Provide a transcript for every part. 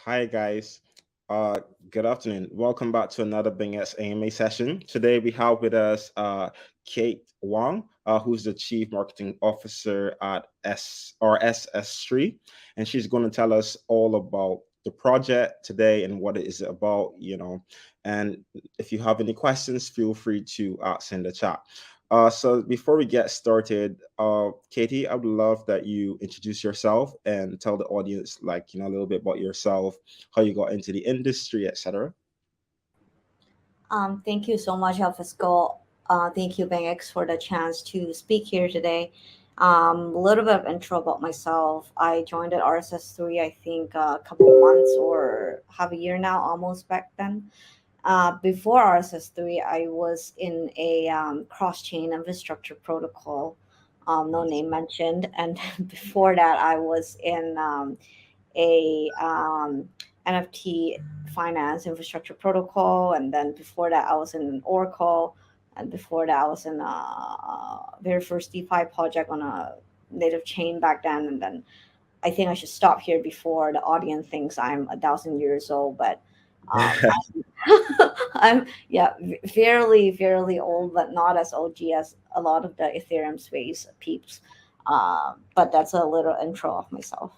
Hi guys. Uh, Good afternoon. Welcome back to another BingX AMA session. Today we have with us Kate Wang, who's the Chief Marketing Officer at RSS3, and she's going to tell us all about the project today and what it is about. And if you have any questions, feel free to ask in the chat. So before we get started, Katie, I would love that you introduce yourself and tell the audience, a little bit about yourself, how you got into the industry, etc. Thank you so much, Alfisco. Thank you, BingX, for the chance to speak here today. A little bit of intro about myself. I joined at RSS3, I think, a couple of months or half a year now, almost back then. Before RSS3, I was in a cross-chain infrastructure protocol, no Nice. name mentioned. And before that, I was in a NFT finance infrastructure protocol, and then before that, I was in an Oracle, and before that, I was in a very first DeFi project on a native chain back then, and then I think I should stop here before the audience thinks I'm 1,000 years old, but I'm yeah fairly old, but not as OG as a lot of the Ethereum space peeps. But that's a little intro of myself.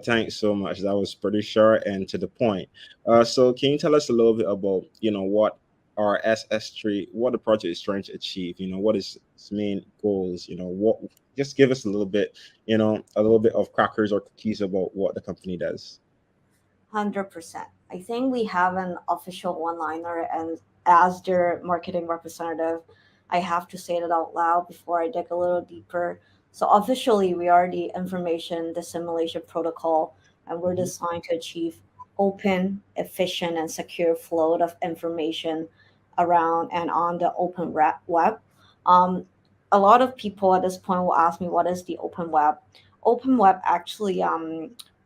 Thanks so much. That was pretty short and to the point. So can you tell us a little bit about, what our SS3, what the project is trying to achieve? What is its main goals? What, just give us a little bit of crackers or cookies about what the company does. 100%. I think we have an official one-liner, and as their marketing representative, I have to say it out loud before I dig a little deeper. So officially, we are the information dissemination protocol, and we're Mhm. designed to achieve open, efficient, and secure flow of information around and on the open web. Um, a lot of people at this point will ask me, what is the open web? Open web actually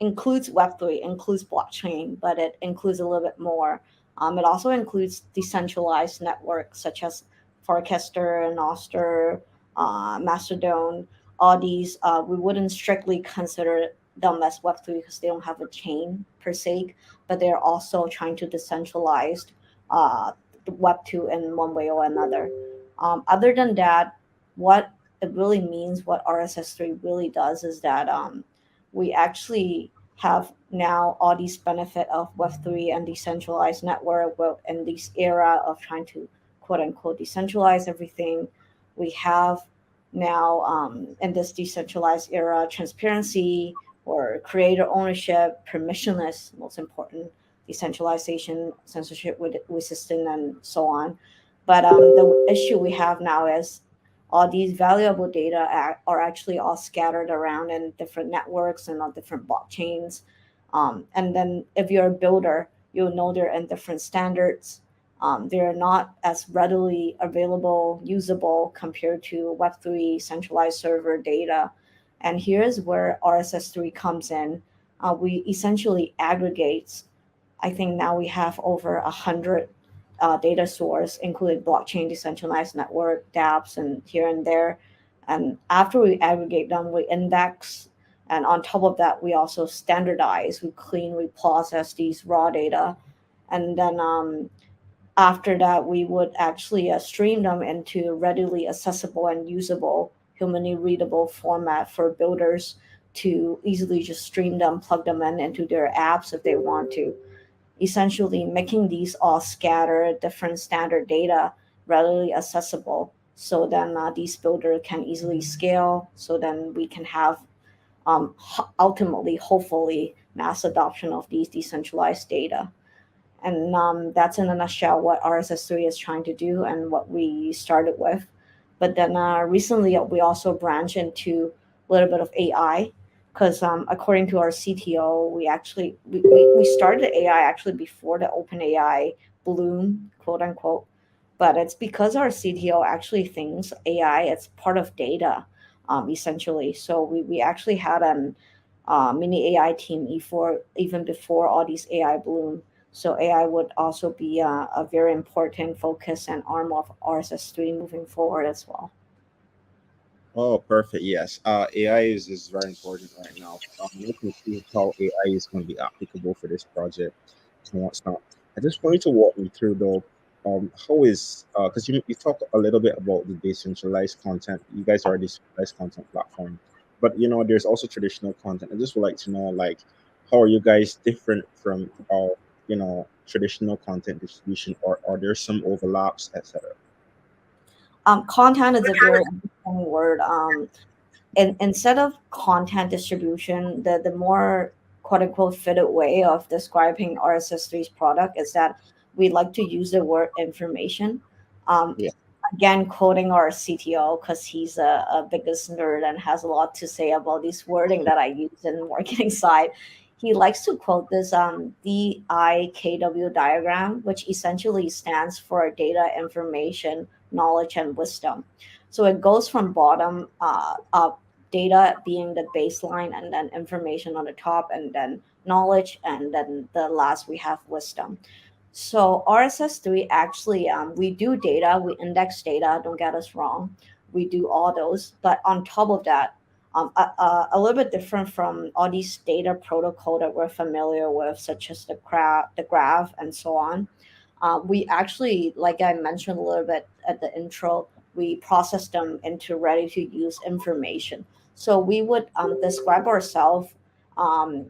includes Web3, includes blockchain, but it includes a little bit more. It also includes decentralized networks such as Forecaster, Noster, Mastodon. All these, we wouldn't strictly consider them as Web3 because they don't have a chain per se, but they're also trying to decentralize uh, the Web2 in one way or another. Other than that, what it really means, what RSS3 really does is that we actually have now all these benefit of Web3 and decentralized network in this era of trying to quote unquote decentralize everything. We have now in this decentralized era transparency or creator ownership, permissionless, most important, decentralization, censorship resistant, and so on. But the issue we have now is all these valuable data are actually all scattered around in different networks and on different blockchains. And then if you're a builder, you'll know they're in different standards. They're not as readily available, usable compared to Web3 centralized server data. And here's where RSS3 comes in. We essentially aggregates. I think now we have over 100 data source, including blockchain, decentralized network, dApps, and here and there. And after we aggregate them, we index. And on top of that, we also standardize, we clean, we process these raw data. And then after that, we would actually stream them into readily accessible and usable, humanly readable format for builders to easily just stream them, plug them in into their apps if they want to, essentially making these all scattered different standard data readily accessible, so then these builders can easily scale, so then we can have ultimately hopefully mass adoption of these decentralized data. And that's in a nutshell what RSS3 is trying to do and what we started with. But then recently we also branched into a little bit of AI because according to our CTO, we started AI actually before the open AI bloom, quote unquote. But it's because our CTO actually thinks AI it's part of data, essentially. So we actually had an mini AI team even before all these AI bloom. So AI would also be a very important focus and arm of RSS3 moving forward as well. Oh, perfect. Yes. AI is very important right now. You can see how AI is going to be applicable for this project and what's not. I just want you to walk me through though. How is because you talk a little bit about the decentralized content. You guys are a decentralized content platform, but there's also traditional content. I just would like to know like how are you guys different from traditional content distribution, or are there some overlaps, etc. Content is a very interesting word. Instead of content distribution, the more quote unquote fitted way of describing RSS3's product is that we like to use the word information. Um, Yeah. Again, quoting our CTO because he's a biggest nerd and has a lot to say about this wording that I use in the marketing side. He likes to quote this DIKW diagram, which essentially stands for data, information, knowledge, and wisdom. So it goes from bottom up, data being the baseline, and then information on the top, and then knowledge, and then the last we have wisdom. So RSS3 actually, we do data, we index data. Don't get us wrong, we do all those. But on top of that, a little bit different from all these data protocol that we're familiar with, such as the graph, and so on. We actually, like I mentioned a little bit at the intro, we process them into ready to use information. So we would describe ourselves um,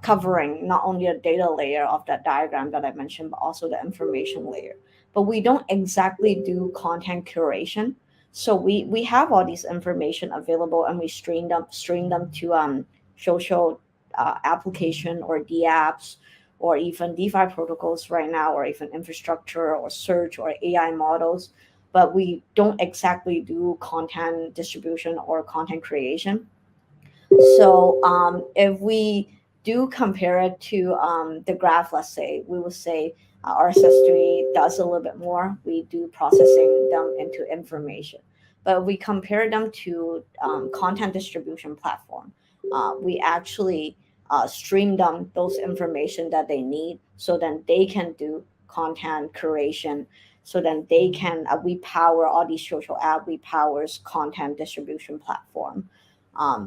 covering not only the data layer of that diagram that I mentioned, but also the information layer. But we don't exactly do content curation. So we have all these information available, and we stream them to social application or D apps, or even DeFi protocols right now, or even infrastructure or search or AI models. But we don't exactly do content distribution or content creation. So if we do compare it to the graph, let's say, we will say RSS3 does a little bit more. We do processing them into information. But if we compare them to content distribution platform, we actually stream them those information that they need, so then they can do content curation. So then they can, we power all these social app, we powers content distribution platform.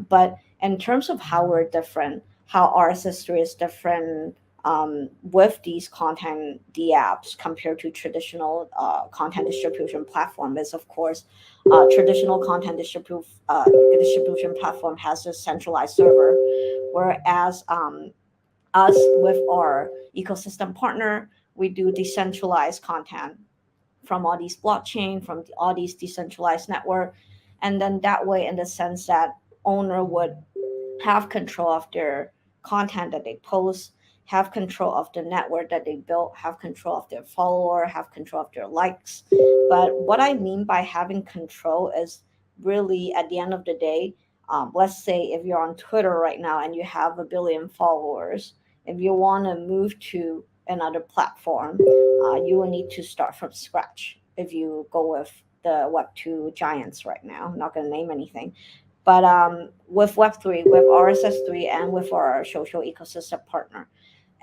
But in terms of how we're different, how RSS3 is different with these content D apps compared to traditional content distribution platform is, of course, traditional content distribution platform has a centralized server, whereas us with our ecosystem partner, we do decentralized content from all these blockchain, from all these decentralized network. And then that way, in the sense that owner would have control of their content that they post, have control of the network that they built, have control of their follower, have control of their likes. But what I mean by having control is really, at the end of the day, let's say if you're on Twitter right now and you have a billion followers, if you want to move to another platform, you will need to start from scratch. If you go with the Web2 giants right now, I'm not going to name anything, but with Web3, with RSS3, and with our social ecosystem partner,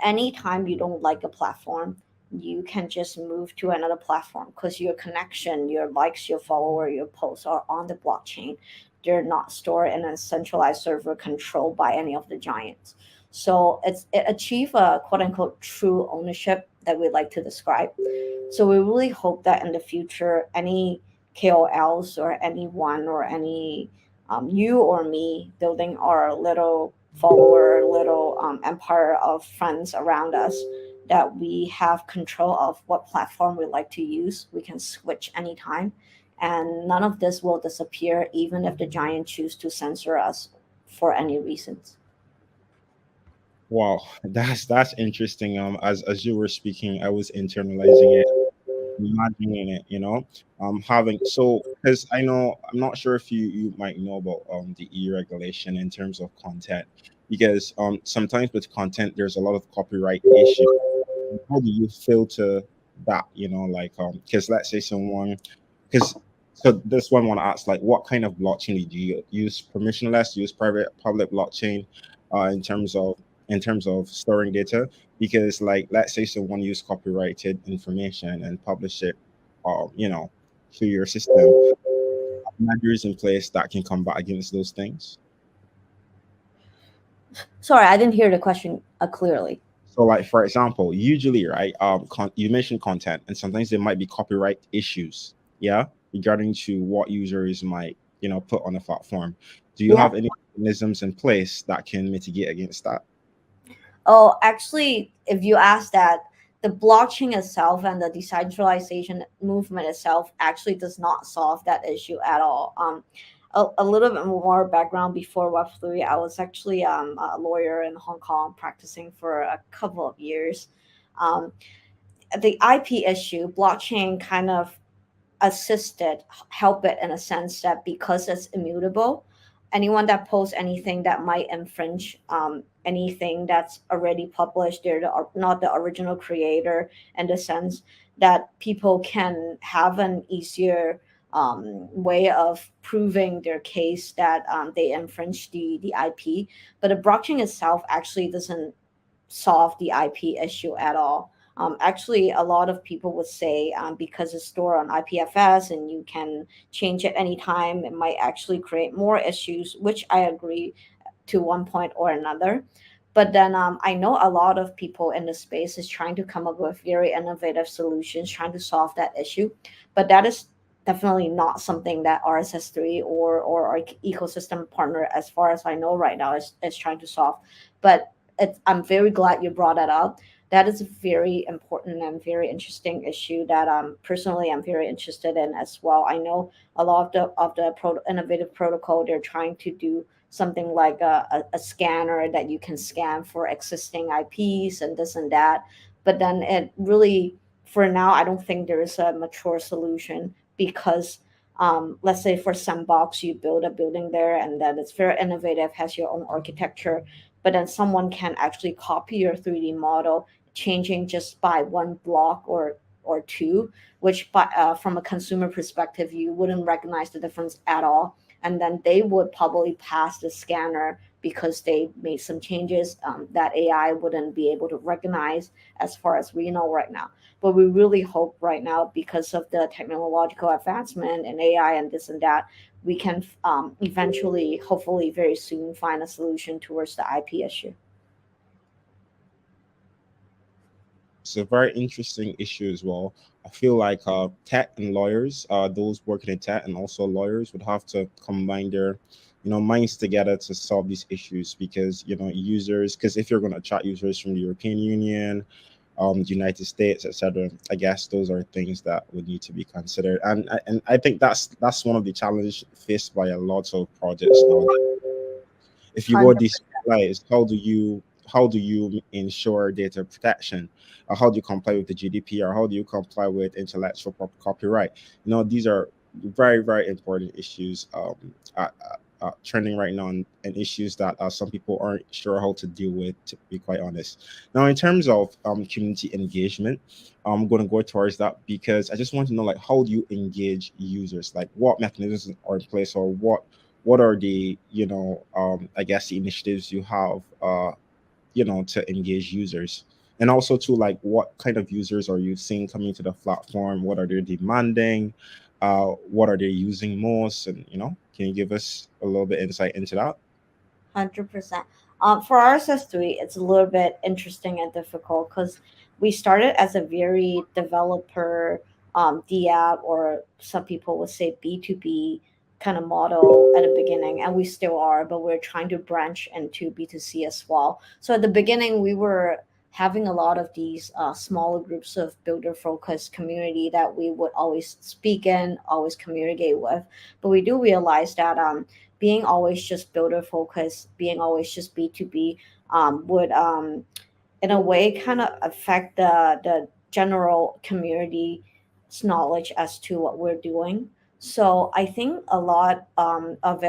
anytime you don't like a platform, you can just move to another platform because your connection, your likes, your follower, your posts are on the blockchain. They're not stored in a centralized server controlled by any of the giants. So it achieve a quote unquote true ownership that we like to describe. So we really hope that in the future, any KOLs or anyone or any you or me building our little follower, little empire of friends around us, that we have control of what platform we like to use. We can switch anytime, and none of this will disappear, even if the giant choose to censor us for any reasons. Wow, that's interesting. As you were speaking, I was internalizing it, imagining it. Having so because I know I'm not sure if you might know about the regulation in terms of content, because sometimes with content there's a lot of copyright issues. How do you filter that? Like because let's say someone because so this one want to ask like what kind of blockchain do you use? Permissionless, use private, public blockchain, in terms of storing data? Because like let's say someone use copyrighted information and publish it, uh, you know, to your system. measures in place that can combat against those things? Sorry, I didn't hear the question clearly. So, like for example, usually, right? You mentioned content, and sometimes there might be copyright issues, yeah, regarding to what users might, put on the platform. Do you Yeah. have any mechanisms in place that can mitigate against that? Oh, actually, if you ask that, the blockchain itself and the decentralization movement itself actually does not solve that issue at all. A little bit more background before Web3. I was actually a lawyer in Hong Kong practicing for a couple of years. Um, the IP issue, blockchain kind of assisted help it in a sense that because it's immutable, anyone that posts anything that might infringe anything that's already published, they're not the original creator, in the sense that people can have an easier way of proving their case that they infringed the IP. But the blockchain itself actually doesn't solve the IP issue at all. Actually, a lot of people would say because it's stored on IPFS and you can change it anytime, it might actually create more issues, which I agree to one point or another. But then I know a lot of people in the space is trying to come up with very innovative solutions, trying to solve that issue. But that is definitely not something that RSS3 or our ecosystem partner, as far as I know right now, is trying to solve. But I'm very glad you brought that up. That is a very important and very interesting issue that personally I'm very interested in as well. I know a lot of the innovative protocol, they're trying to do something like a scanner that you can scan for existing IPs and this and that. But then it really, for now, I don't think there is a mature solution because let's say for Sandbox, you build a building there and then it's very innovative, has your own architecture, but then someone can actually copy your 3D model, changing just by one block or two, which from a consumer perspective, you wouldn't recognize the difference at all. And then they would probably pass the scanner because they made some changes that AI wouldn't be able to recognize as far as we know right now. But we really hope right now, because of the technological advancement and AI and this and that, we can eventually, hopefully, very soon find a solution towards the IP issue. It's a very interesting issue as well. I feel like tech and lawyers, those working in tech and also lawyers, would have to combine their, minds together to solve these issues because users. Because if you're going to attract users from the European Union, the United States, etc., I guess those are things that would need to be considered. And I think that's one of the challenges faced by a lot of projects now. If you go 100%. decentralized, how do you ensure data protection? How do you comply with the GDPR? How do you comply with intellectual copyright? These are very, very important issues trending right now, and issues that some people aren't sure how to deal with, to be quite honest. Now, in terms of community engagement, I'm going to go towards that because I just want to know, like, how do you engage users? Like, what mechanisms are in place, or what are the I guess the initiatives you have to engage users, and also to, like, what kind of users are you seeing coming to the platform, what are they demanding, what are they using most, and can you give us a little bit insight into that? 100%. For RSS3, it's a little bit interesting and difficult because we started as a very developer D app, or some people would say B2B kind of model at the beginning, and we still are, but we're trying to branch into B2C as well. So at the beginning, we were having a lot of these smaller groups of builder focused community that we would always speak in, always communicate with. But we do realize that being always just builder focused, being always just B2B would in a way kind of affect the general community's knowledge as to what we're doing. So I think a lot of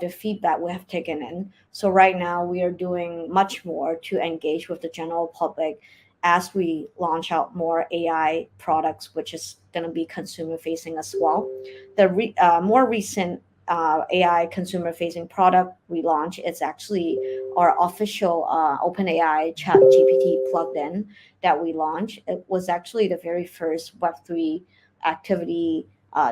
the feedback we have taken in. So right now we are doing much more to engage with the general public as we launch out more AI products, which is going to be consumer facing as well. The more recent AI consumer facing product we launched, it's actually our official OpenAI Chat GPT plugged in that we launched. It was actually the very first Web3 activity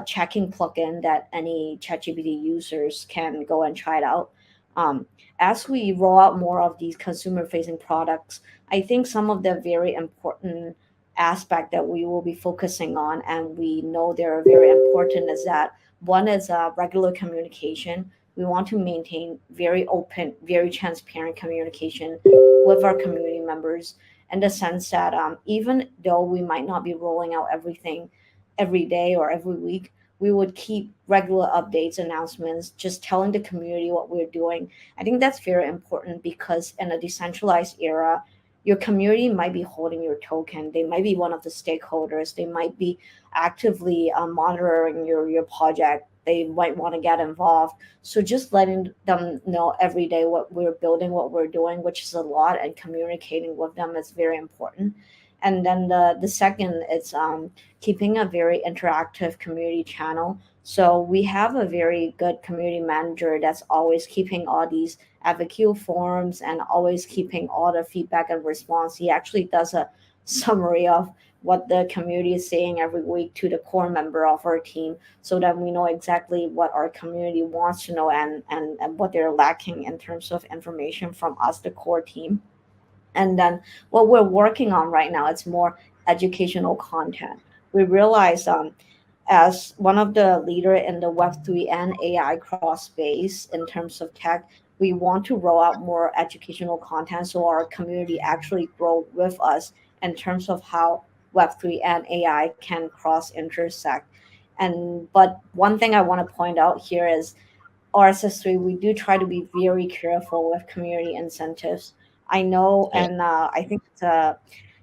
checking plugin that any ChatGPT users can go and try it out. Um, as we roll out more of these consumer facing products, I think some of the very important aspect that we will be focusing on, and we know they're very important, is that one is regular communication. We want to maintain very open, very transparent communication with our community members, in the sense that even though we might not be rolling out everything every day or every week, we would keep regular updates, announcements, just telling the community what we're doing. I think that's very important because in a decentralized era, your community might be holding your token. They might be one of the stakeholders. They might be actively monitoring your project. They might want to get involved. So just letting them know every day what we're building, what we're doing, which is a lot, and communicating with them is very important. And then the second is keeping a very interactive community channel. So we have a very good community manager that's always keeping all these FAQ forums and always keeping all the feedback and response. He actually does a summary of what the community is saying every week to the core member of our team, so that we know exactly what our community wants to know, and what they're lacking in terms of information from us, the core team. And then what we're working on right now, it's more educational content. We realize, as one of the leader in the Web3 and AI cross space in terms of tech, we want to roll out more educational content so our community actually grow with us in terms of how Web3 and AI can cross intersect. And but one thing I want to point out here is RSS3, we do try to be very careful with community incentives. I know, Yeah. and I think it's a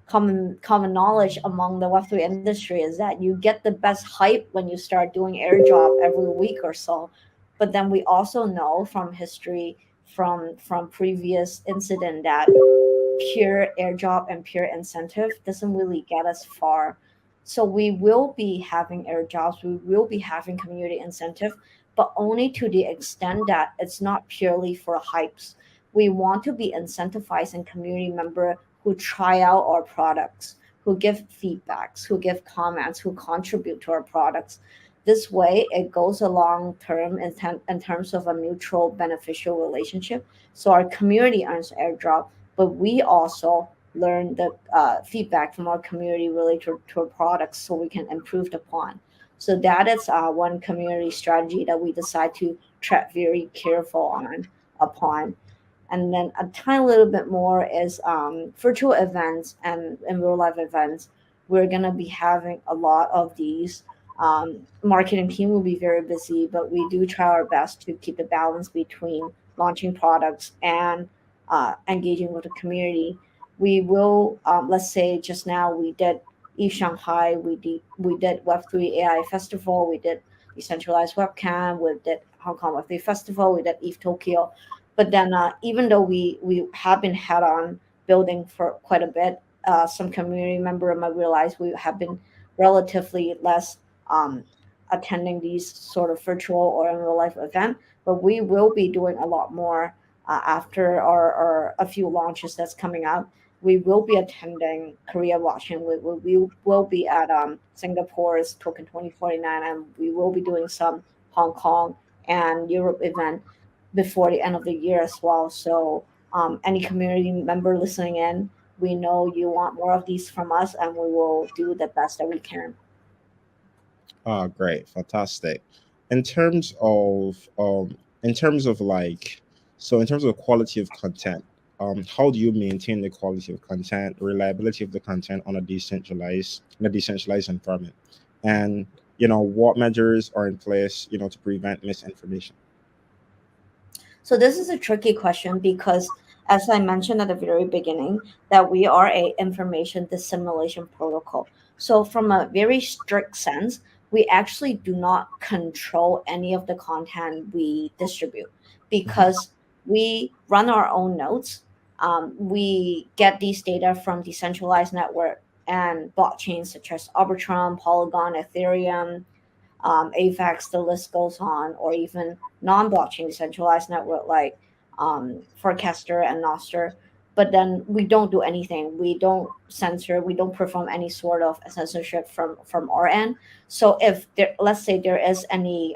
common knowledge among the Web3 industry is that you get the best hype when you start doing airdrop every week or so. But then we also know from history, from previous incident, that pure airdrop and pure incentive doesn't really get us far. So we will be having airdrops, we will be having community incentive, but only to the extent that it's not purely for hypes. We want to be incentivizing community member who try out our products, who give feedbacks, who give comments, who contribute to our products. This way, it goes a long term in terms of a mutual beneficial relationship. So our community earns airdrop, but we also learn the feedback from our community related to our products so we can improve upon. So that is one community strategy that we decide to tread very careful on upon. And then a tiny little bit more is virtual events and real life events. We're gonna be having a lot of these. Marketing team will be very busy, but we do try our best to keep the balance between launching products and engaging with the community. We will, let's say, just now we did Eve Shanghai, we did Web3 AI Festival, we did decentralized webcam, we did Hong Kong Web3 Festival, we did Eve Tokyo. But then, even though we have been head on building for quite a bit, some community member might realize we have been relatively less um, attending these sort of virtual or in real life event. But we will be doing a lot more after our a few launches that's coming up. We will be attending Korea Watching. We will be at Singapore's Token 2049, and we will be doing some Hong Kong and Europe event before the end of the year as well. So, any community member listening in, we know you want more of these from us, and we will do the best that we can. Oh, great, fantastic. In terms of in terms of like, so in terms of quality of content, how do you maintain the quality of content, reliability of the content on a decentralized environment, and what measures are in place, to prevent misinformation? So this is a tricky question because, as I mentioned at the very beginning, that we are a information dissemination protocol. So from a very strict sense, we actually do not control any of the content we distribute Mhm. because we run our own nodes. We get these data from decentralized network and blockchains such as Arbitrum, Polygon, Ethereum, AVAX, the list goes on, or even non-blockchain decentralized network like Forecaster and Nostr. but then we don't do anything. We don't censor. We don't perform any sort of censorship from our end. So if there, let's say there is any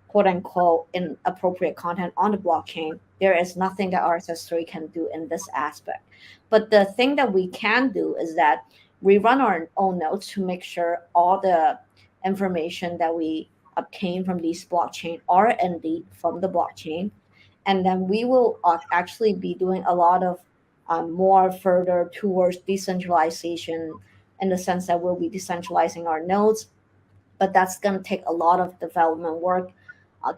quote unquote inappropriate content on the blockchain, there is nothing that RSS3 can do in this aspect. But the thing that we can do is that we run our own nodes to make sure all the information that we obtain from these blockchain are indeed from the blockchain. And then we will actually be doing a lot of more further towards decentralization, in the sense that we'll be decentralizing our nodes, but that's going to take a lot of development work,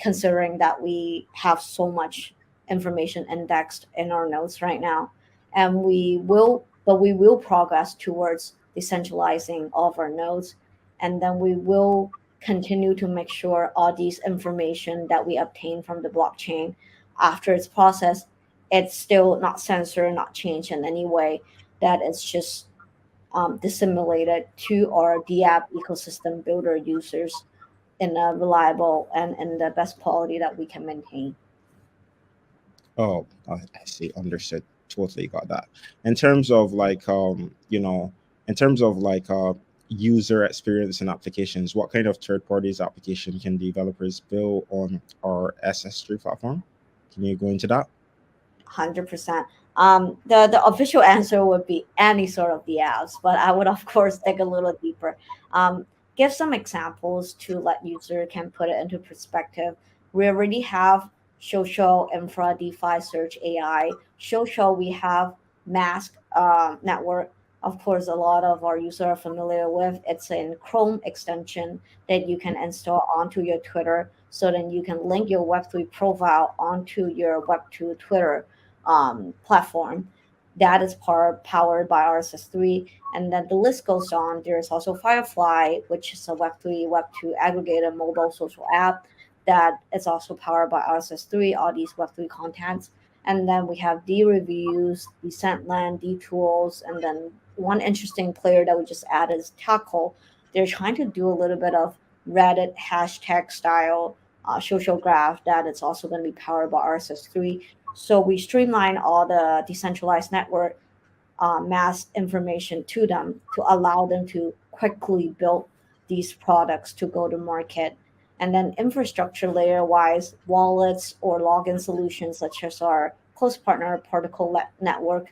considering that we have so much information indexed in our nodes right now. And we will progress towards decentralizing all of our nodes. And then we will continue to make sure all these information that we obtain from the blockchain, after it's processed, it's still not censored, not changed in any way, that it's just dissimulated to our DApp ecosystem builder users in a reliable and in the best quality that we can maintain. Oh, I see. Understood. Totally got that. In terms of like, in terms of like user experience and applications, what kind of third parties application can developers build on our SS3 platform? Can you go into that? 100%. The official answer would be any sort of the apps, but I would of course dig a little deeper. Um, Give some examples to let user can put it into perspective. We already have social infra DeFi search AI. Social, we have Mask network. Of course, a lot of our users are familiar with. It's in Chrome extension that you can install onto your Twitter, so then you can link your Web3 profile onto your Web2 Twitter platform. That is powered by RSS3. And then the list goes on. There's also Firefly, which is a Web3, Web2 aggregated mobile social app that is also powered by RSS3, all these Web3 contents. And then we have D reviews, Decentland, D tools, and then one interesting player that we just added is Tackle. They're trying to do a little bit of Reddit hashtag style social graph that is also going to be powered by RSS3. So we streamline all the decentralized network mass information to them to allow them to quickly build these products to go to market. And then infrastructure layer wise, wallets or login solutions such as our close partner Particle Network,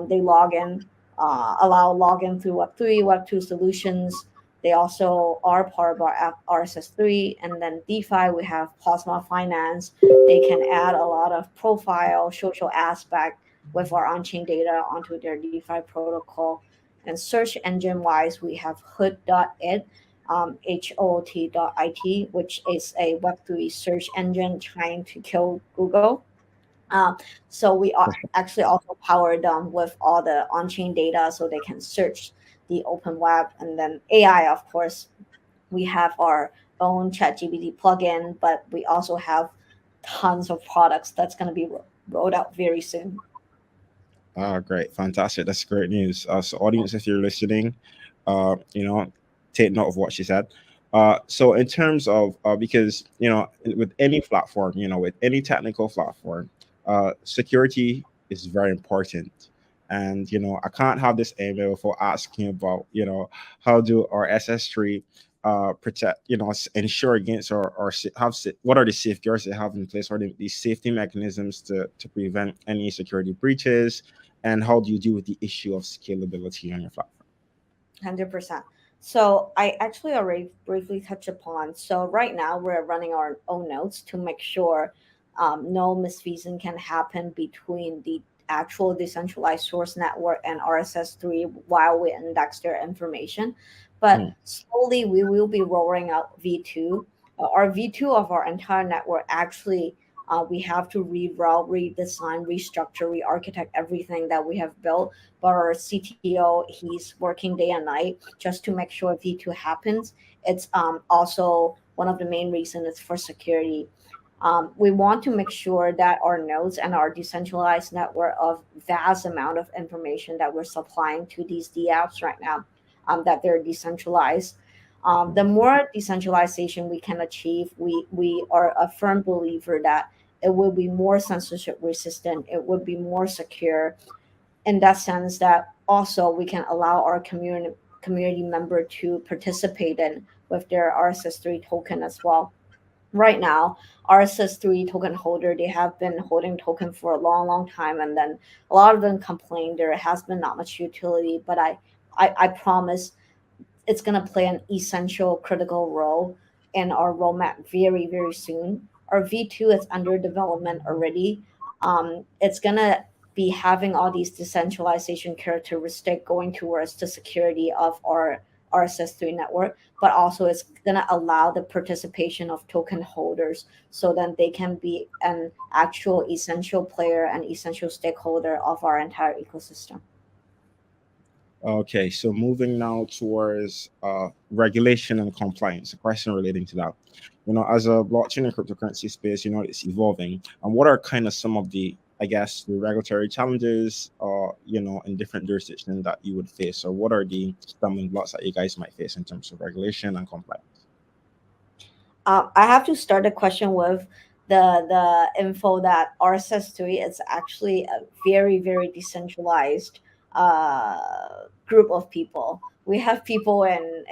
they log in, allow login through Web3, Web2 solutions. They also are part of our app RSS3. And then DeFi, we have Plasma Finance. They can add a lot of profile, social aspect with our on-chain data onto their DeFi protocol. And search engine wise, we have Hood.it, HOT.it, which is a Web3 search engine trying to kill Google. So we are actually also power them with all the on-chain data so they can search the open web. And then AI, of course, we have our own ChatGPT plugin, but we also have tons of products that's going to be rolled out very soon. Ah, great, fantastic. That's great news. So, audience, if you're listening, you know, take note of what she said. So, in terms of because with any platform, with any technical platform, security is very important. And I can't have this email for asking about how do our SS3 protect ensure against or what are the safeguards they have in place, or these safety mechanisms to prevent any security breaches, and how do you deal with the issue of scalability on your platform? 100%. So I actually already briefly touched upon. So right now we're running our own nodes to make sure no misfeasance can happen between the actual decentralized source network and RSS3 while we index their information. But Mm, slowly we will be rolling out V2. Our V2 of our entire network actually, we have to reroute, redesign, restructure, re-architect everything that we have built, but our CTO, he's working day and night just to make sure V2 happens. It's also one of the main reasons is for security. We want to make sure that our nodes and our decentralized network of vast amount of information that we're supplying to these DApps right now, that they're decentralized. The more decentralization we can achieve, we are a firm believer that it will be more censorship resistant. It would be more secure, in that sense that also we can allow our community member to participate in with their RSS3 token as well. Right now, RSS3 token holder, they have been holding token for a long time, and then a lot of them complain there has been not much utility. But I promise it's going to play an essential critical role in our roadmap very soon. Our V2 is under development already. It's going to be having all these decentralization characteristic going towards the security of our RSS3 network, but also it's going to allow the participation of token holders so then they can be an actual essential player and essential stakeholder of our entire ecosystem. Okay, so moving now towards regulation and compliance, a question relating to that. As a blockchain and cryptocurrency space, it's evolving. And what are kind of some of the, I guess, the regulatory challenges, in different jurisdictions that you would face, or what are the stumbling blocks that you guys might face in terms of regulation and compliance? I have to start the question with the info that RSS3 is actually a very decentralized group of people. We have people in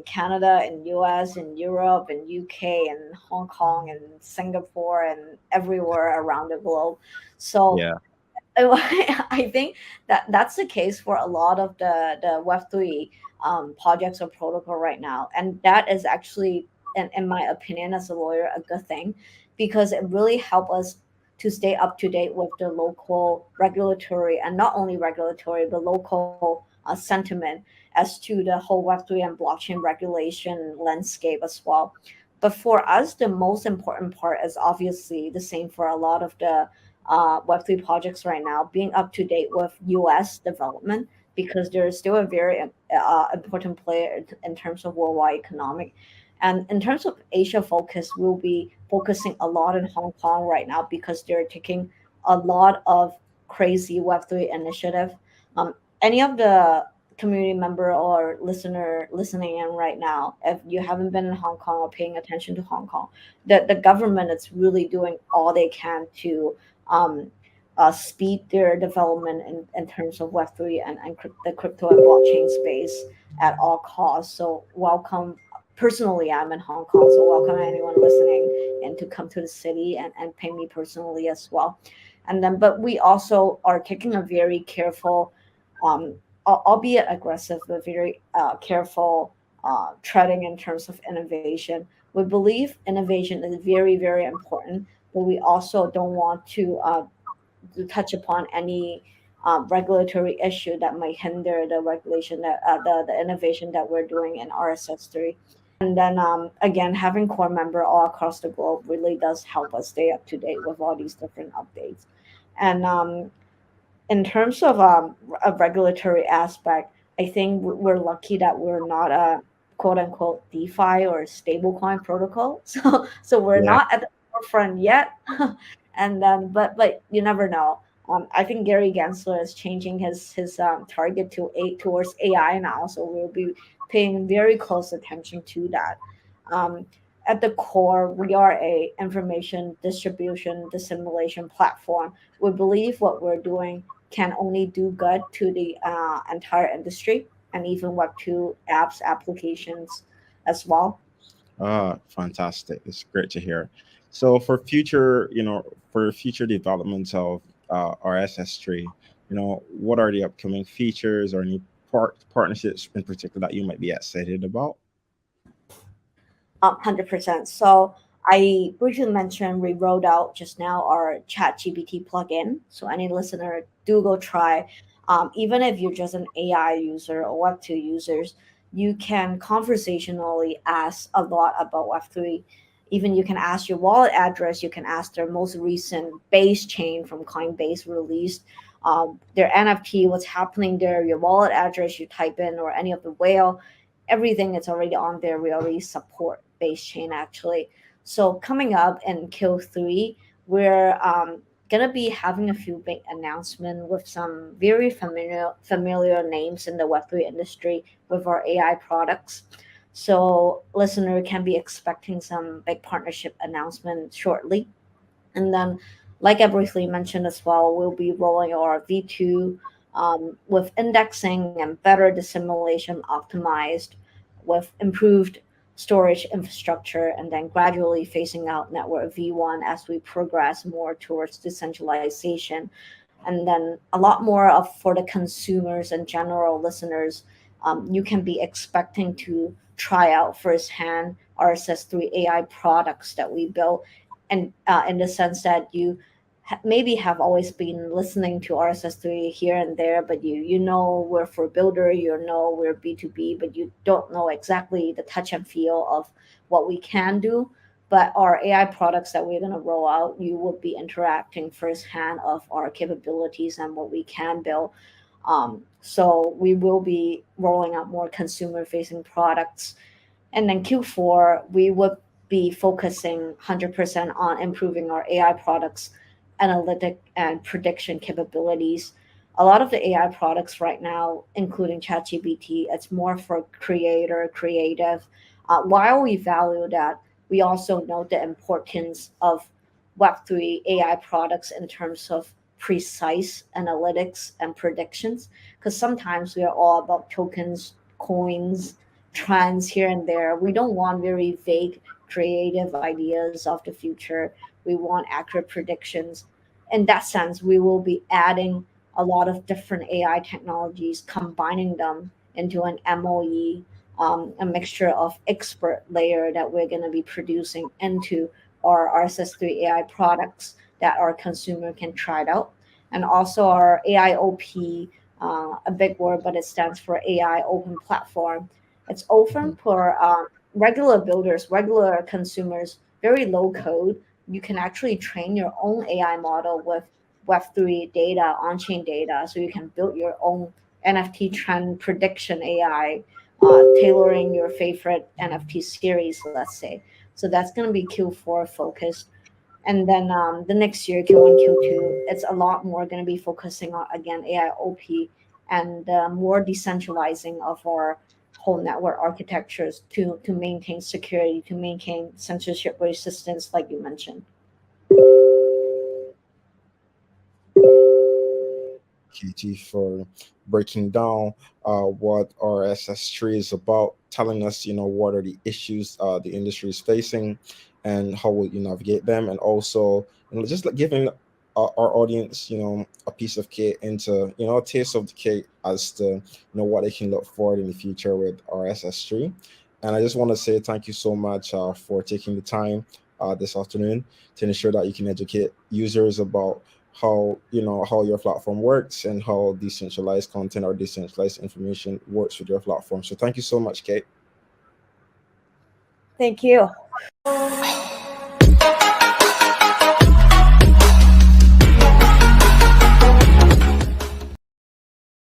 Canada, in US, in Europe, in UK, and Hong Kong, and Singapore, and everywhere around the globe. So Yeah. I think that that's the case for a lot of the Web3 projects or protocol right now, and that is actually, in my opinion, as a lawyer, a good thing, because it really help us to stay up to date with the local regulatory and not only regulatory but local sentiment as to the whole Web3 and blockchain regulation landscape as well. But for us, the most important part is obviously the same for a lot of the Web3 projects right now, being up to date with US development because they're still a very important player in terms of worldwide economic. And in terms of Asia focus, we'll be focusing a lot in Hong Kong right now because they're taking a lot of crazy Web3 initiative. Any of the community member or listener listening in right now, if you haven't been in Hong Kong or paying attention to Hong Kong, the government is really doing all they can to um, speed their development in terms of Web3 and the crypto and blockchain space at all costs. So welcome. Personally, I'm in Hong Kong, so welcome anyone listening and to come to the city and pay me personally as well. And then, but we also are taking a very careful, um, albeit aggressive, but very careful treading in terms of innovation. We believe innovation is very important, but we also don't want to touch upon any regulatory issue that might hinder the regulation that the innovation that we're doing in RSS3. And then again, having core member all across the globe really does help us stay up to date with all these different updates. And in terms of a regulatory aspect, I think we're lucky that we're not a quote unquote DeFi or stablecoin protocol. So we're Yeah. not at the forefront yet. And then, but you never know. I think Gary Gensler is changing his target to towards AI now, so we'll be paying very close attention to that. Um, at the core, we are a information distribution dissemination platform. We believe what we're doing can only do good to the entire industry and even Web2 apps applications as well. Fantastic. It's great to hear. So for future developments of RSS3, what are the upcoming features or any partnerships in particular that you might be excited about? 100%. So I briefly mentioned we rolled out just now our ChatGPT plugin. So any listener, do go try. Even if you're just an AI user or Web2 users, you can conversationally ask a lot about Web3. Even you can ask your wallet address. You can ask their most recent base chain from Coinbase released. Their NFT, what's happening there, your wallet address you type in, or any of the whale, everything is already on there. We already support base chain actually. So coming up in Q3, we're gonna be having a few big announcement with some very familiar names in the Web3 industry with our AI products. So listener can be expecting some big partnership announcement shortly. And then Like I briefly mentioned as well, we'll be rolling our V2 with indexing and better dissimulation optimized with improved storage infrastructure, and then gradually phasing out network V1 as we progress more towards decentralization. And then a lot more of for the consumers and general listeners, you can be expecting to try out firsthand RSS3 AI products that we built, and in the sense that you maybe have always been listening to RSS3 here and there, but you know we're for builder, you know we're B2B, but you don't know exactly the touch and feel of what we can do. But our AI products that we're going to roll out, you will be interacting firsthand of our capabilities and what we can build. So we will be rolling out more consumer facing products, and then Q4, we would be focusing 100% on improving our AI products, analytic and prediction capabilities. A lot of the AI products right now, including ChatGPT, it's more for creator, creative. While we value that, we also know the importance of Web3 AI products in terms of precise analytics and predictions, because sometimes we are all about tokens, coins, trends here and there. We don't want very vague creative ideas of the future. We want accurate predictions. In that sense, we will be adding a lot of different AI technologies, combining them into an MOE, a mixture of expert layer that we're going to be producing into our RSS3 AI products that our consumer can try it out. And also our AIOP, a big word, but it stands for AI Open Platform. It's open Mhm. for regular builders, regular consumers, very low code. You can actually train your own AI model with Web3 data, on chain data, so you can build your own NFT trend prediction AI, tailoring your favorite NFT series, let's say. So that's going to be Q4 focused. And then the next year, Q1, Q2, it's a lot more going to be focusing on, again, AIOP and more decentralizing of our whole network architectures to maintain security, to maintain censorship resistance, like you mentioned. Katie, for breaking down what RSS3 is about, telling us, what are the issues the industry is facing, and how will you navigate them, and also, just like giving our audience, a piece of cake into, a taste of the cake as to, what they can look forward in the future with RSS3. And I just want to say thank you so much for taking the time this afternoon to ensure that you can educate users about how your platform works and how decentralized content or decentralized information works with your platform. So thank you so much, Kate. Thank you.